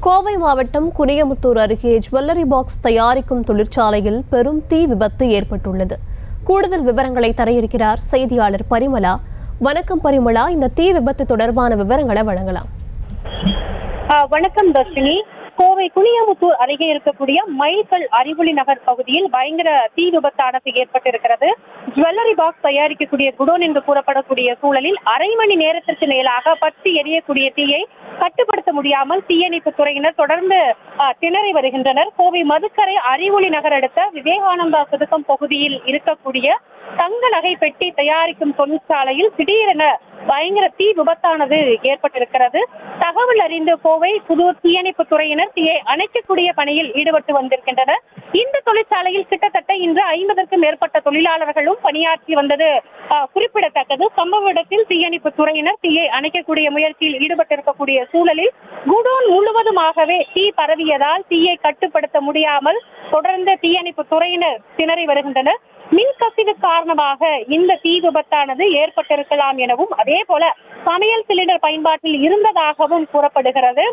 கோவை மாவட்டம் குனியமுத்தூர் அருகே jewellery box தயாரிக்கும் தொழிற்சாலையில் பெரும் தீ விபத்து ஏற்பட்டுள்ளது. கூடுதல் விவரங்களை தர இருக்கிறார் செய்தியாளர் பரிமளா. வணக்கம் பரிமளா, இந்த தீ விபத்து தொடர்பான விவரங்களை வழங்கலாம். வணக்கம் தர்ஷினி. கோவை குனியமுத்தூர் அருகே இருக்கக்கூடிய மைல்கல் அறிவொளி நகர் பகுதியில் பயங்கர தீ விபத்தானது ஏற்பட்டிருக்கிறது. ஜுவல்லரி பாக்ஸ் தயாரிக்கக்கூடிய குடோன் என்று கூறப்படக்கூடிய சூழலில் அரை மணி நேரத்திற்கு மேலாக பற்றி எரியக்கூடிய தீயை கட்டுப்படுத்த முடியாமல் தீயணைப்பு துறையினர் தொடர்ந்து திணறி வருகின்றனர். கோவை மதுக்கரை அறிவொளி நகர் அடுத்த விவேகானந்தா சதுக்கம் பகுதியில் இருக்கக்கூடிய தங்க நகை பெட்டி தயாரிக்கும் தொழிற்சாலையில் திடீரென பயங்கர தீ விபத்தானது ஏற்பட்டிருக்கிறது. தகவல் அறிந்து கோவை புதூர் தீயணைப்பு துறையினர் தீயை அணைக்கக்கூடிய பணியில் ஈடுபட்டு வந்திருக்கின்றனர். இந்த தொழிற்சாலையில் கிட்டத்தட்ட இன்று 50க்கும் மேற்பட்ட தொழிலாளர்களும் பணியாற்றி வந்தது குறிப்பிடத்தக்கது. சம்பவ இடத்தில் தீயணைப்பு துறையினர் தீயை அணைக்கக்கூடிய முயற்சியில் ஈடுபட்டிருக்கக்கூடிய சூழலில் குடோன் முழுவதுமாகவே தீ பரவியதால் தீயை கட்டுப்படுத்த முடியாமல் தொடர்ந்து தீயணைப்பு துறையினர் திணறி வருகின்றனர். மின்கசிவு காரணமாக இந்த தீ விபத்தானது ஏற்பட்டிருக்கலாம் எனவும் அதே போல சமையல் சிலிண்டர் பயன்பாட்டில் இருந்ததாகவும் கூறப்படுகிறது.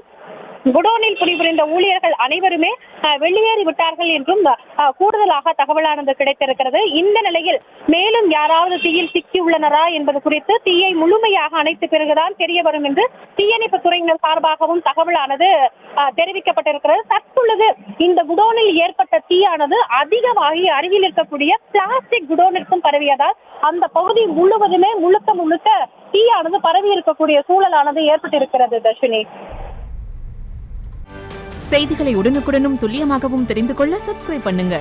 குடோனில் பணிபுரிந்த ஊழியர்கள் அனைவருமே வெளியேறி விட்டார்கள் என்றும் கூடுதலாக தகவலானது கிடைத்திருக்கிறது. இந்த நிலையில் மேலும் யாராவது தீயில் சிக்கியுள்ளனரா என்பது குறித்து தீயை முழுமையாக அணைத்த பிறகுதான் தெரிய வரும் என்று தீயணைப்பு துறையினர் சார்பாகவும் தகவலானது தெரிவிக்கப்பட்டிருக்கிறது. தற்பொழுது இந்த குடோனில் ஏற்பட்ட தீயானது அதிகமாகி அருகில் இருக்கக்கூடிய பிளாஸ்டிக் குடோனிற்கும் பரவியதால் அந்த பகுதி முழுவதுமே முழுக்க தீயானது பரவி இருக்கக்கூடிய சூழலானது ஏற்பட்டிருக்கிறது. தர்ஷினி, செய்திகளை உடனுக்குடனும் துல்லியமாகவும் தெரிந்து கொள்ள சப்ஸ்கிரைப் பண்ணுங்க.